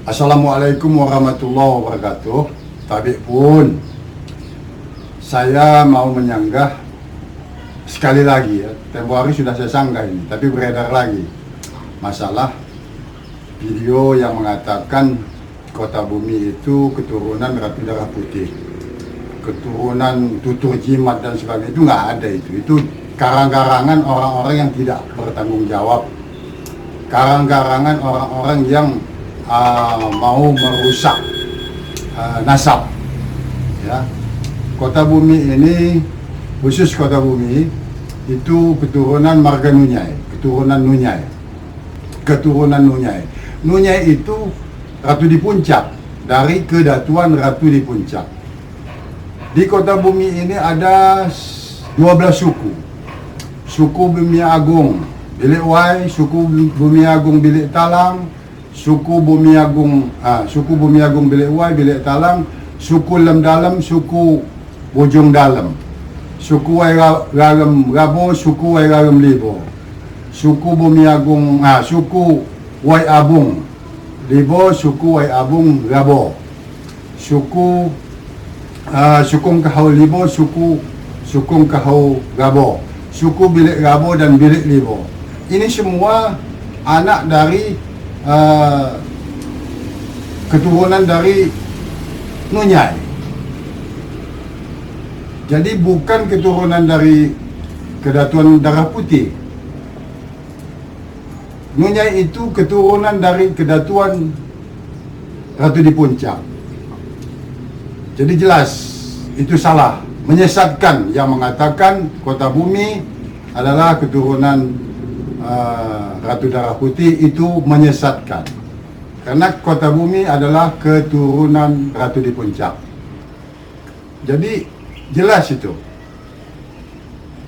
Assalamualaikum warahmatullahi wabarakatuh. Tapi pun saya mau menyanggah sekali lagi ya. Tempo hari sudah saya sanggah ini, tapi beredar lagi masalah video yang mengatakan Kota Bumi itu keturunan Ratu Darah Putih, keturunan tutur jimat dan sebagainya. Itu nggak ada itu karang-karangan orang-orang yang tidak bertanggung jawab, karang-karangan orang-orang yang mau merusak nasab ya. Kota Bumi ini, khusus Kota Bumi itu keturunan Marga Nunyai, keturunan Nunyai. Nunyai itu Ratu di Puncak, dari kedatuan Ratu di Puncak. Di Kota Bumi ini ada 12 suku. Suku Bumi Agung Bilik Wai, suku Bumi Agung Bilik Talang, suku Bumi Agung Bilik Wai, Bilik Talang, suku Lem Dalam, suku Bojong Dalam, suku Wai Ragam Rabo, suku Wai Ragam Libo, suku Bumi Agung, suku Wai Abung Libo, suku Wai Abung Rabo, suku Sukong Kahau Libo, suku Sukong Kahau Rabo, suku Bilik Rabo dan Bilik Libo. Ini semua anak dari keturunan dari Nunyai. Jadi bukan keturunan dari kedatuan Darah Putih. Nunyai itu keturunan dari kedatuan Ratu di Puncak. Jadi jelas itu salah, menyesatkan yang mengatakan Kota Bumi adalah keturunan Ratu Darah Putih. Itu menyesatkan, karena Kota Bumi adalah keturunan Ratu di Puncak. Jadi jelas itu.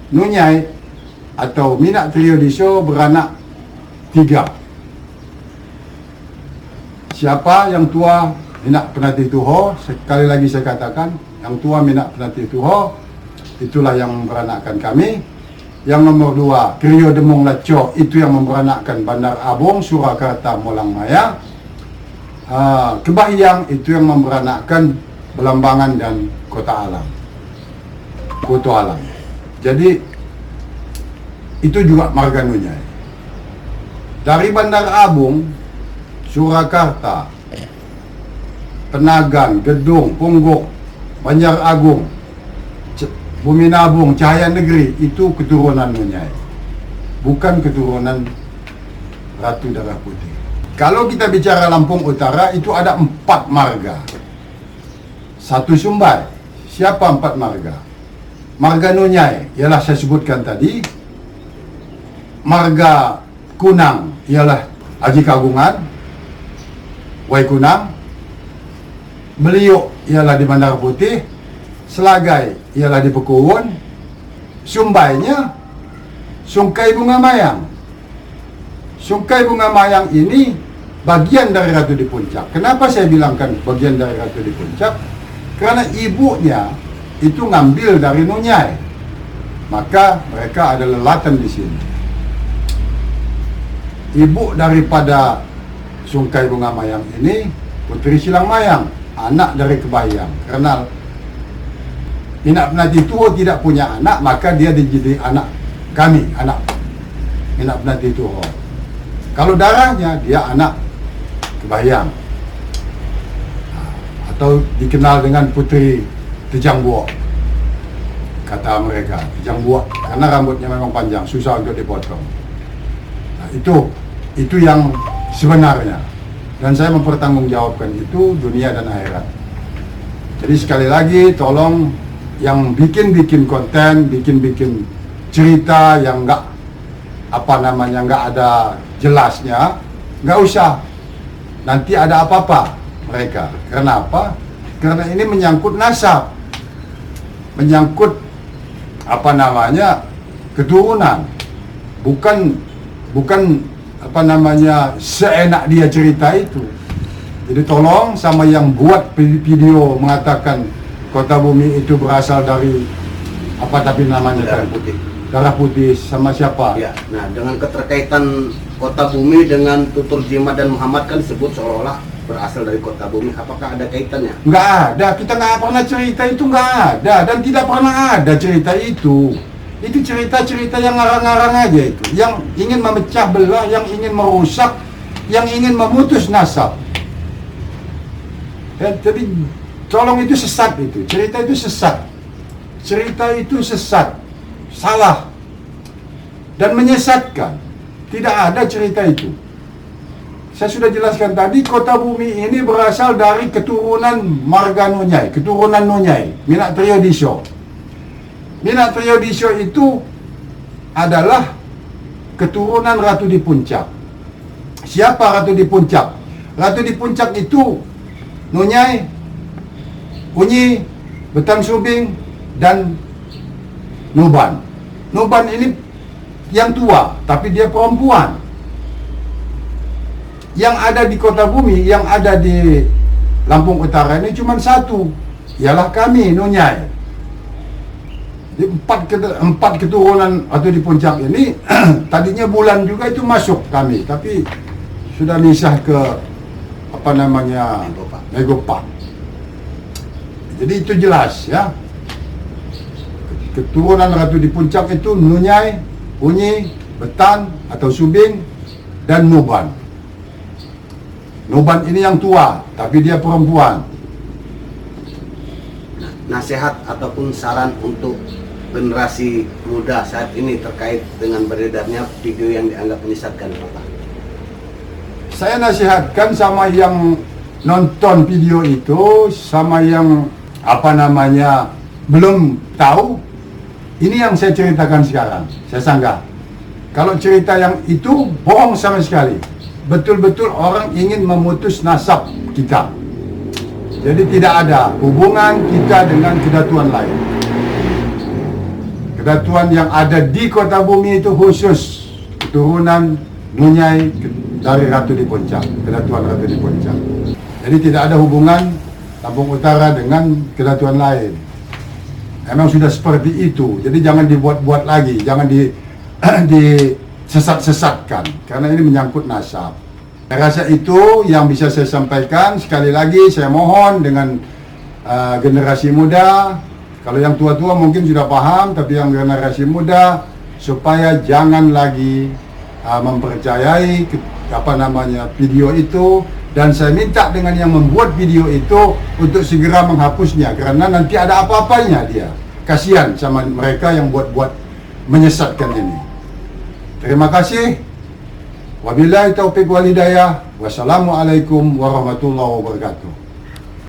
Nunyai atau Minak Triodiso beranak 3. Siapa yang tua? Minak Penati Tuho. Sekali lagi saya katakan, yang tua Minak Penati Tuho, itulah yang memberanakkan kami. Yang nomor 2, Krio Demong Laco, itu yang memberanakkan Bandar Abong, Surakarta, Molang Maya. Kebahyang itu yang memberanakkan Belambangan dan Kota Alam, Kutu Alam. Jadi itu juga Marga Nunyai. Dari Bandar Abong, Surakarta, Penagan, Gedung, Pungguk, Banjar Agung, Bumi Nabung, Cahaya Negeri, itu keturunan Nunyai, bukan keturunan Ratu Darah Putih. Kalau kita bicara Lampung Utara, itu ada 4 marga. 1 Sumbai. Siapa 4 marga? Marga Nunyai ialah saya sebutkan tadi. Marga Kunang ialah Haji Kagungan, Wai Kunang. Beliuk ialah di Bandar Putih. Selagai ialah di Pekuwun. Sumbainya Sungkai Bunga Mayang. Sungkai Bunga Mayang ini bagian dari Ratu di Puncak. Kenapa saya bilangkan bagian dari Ratu di Puncak? Karena ibunya itu ngambil dari Nunyai, maka mereka ada lelatan di sini. Ibu daripada Sungkai Bunga Mayang ini Putri Silang Mayang, anak dari Kebahyang. Karena Minak Penati Tuho tidak punya anak, maka dia jadi anak kami, anak Minak Penati Tuho. Kalau darahnya dia anak Kebahyang, atau dikenal dengan Putri Tejang Buok, kata mereka. Tejang Buok karena rambutnya memang panjang, susah untuk dipotong. Nah, itu yang sebenarnya, dan saya mempertanggungjawabkan itu dunia dan akhirat. Jadi sekali lagi, tolong yang bikin konten, bikin cerita yang nggak ada jelasnya, nggak usah. Nanti ada apa-apa mereka. Karena apa? Karena ini menyangkut nasab, menyangkut keturunan, bukan seenak dia cerita itu. Jadi tolong, sama yang buat video mengatakan Kota Bumi itu berasal dari Darah Putih. Darah Putih sama siapa? Ya, nah dengan keterkaitan Kota Bumi dengan Tutur Jimat dan Muhammad kan disebut seolah-olah berasal dari kota bumi. Apakah ada kaitannya? Nggak ada, kita nggak pernah cerita itu, nggak ada. Dan tidak pernah ada cerita itu. Itu cerita-cerita yang ngarang-ngarang aja itu. Yang ingin memecah belah, yang ingin merusak, yang ingin memutus nasab. Ya, jadi tolong, itu sesat itu. Cerita itu sesat. Cerita itu sesat. Salah. Dan menyesatkan. Tidak ada cerita itu. Saya sudah jelaskan tadi, kota bumi ini berasal dari keturunan marga Nonyai, keturunan Nonyai, Minak Triyodisyo. Minak Triyodisyo itu adalah keturunan Ratu di Puncak. Siapa Ratu di Puncak? Ratu di Puncak itu Nonyai, Unyi, Betan Subing, dan Nuban. Nuban ini yang tua, tapi dia perempuan. Yang ada di kota bumi, yang ada di Lampung Utara ini cuma satu, ialah kami, Nonyai. Di empat keturunan atau di Puncak ini tadinya bulan juga itu masuk kami, tapi sudah misah ke Megopak. Jadi itu jelas ya. Keturunan Ratu di Puncak itu Nonyai, Unyi, Betan atau Subing, dan Nuban. Nuban ini yang tua, tapi dia perempuan. Nasihat ataupun saran untuk generasi muda saat ini terkait dengan beredarnya video yang dianggap menyesatkan, Bapak? Saya nasihatkan sama yang nonton video itu, sama yang belum tahu. Ini yang saya ceritakan sekarang. Saya sanggah. Kalau cerita yang itu bohong sama sekali. Betul-betul orang ingin memutus nasab kita. Jadi tidak ada hubungan kita dengan kedatuan lain. Kedatuan yang ada di kota bumi itu khusus keturunan Nonyai dari Ratu di Puncak, kedatuan Ratu di Puncak. Jadi tidak ada hubungan Lampung Utara dengan kedatuan lain. Memang sudah seperti itu. Jadi jangan dibuat-buat lagi, jangan disesat-sesatkan, karena ini menyangkut nasab. Saya rasa itu yang bisa saya sampaikan. Sekali lagi saya mohon dengan generasi muda. Kalau yang tua-tua mungkin sudah paham, tapi yang generasi muda supaya jangan lagi mempercayai video itu. Dan saya minta dengan yang membuat video itu untuk segera menghapusnya, karena nanti ada apa-apanya dia. Kasihan sama mereka yang buat-buat menyesatkan ini. Terima kasih. Wabillahi taufiq wal hidayah. Wassalamualaikum warahmatullahi wabarakatuh.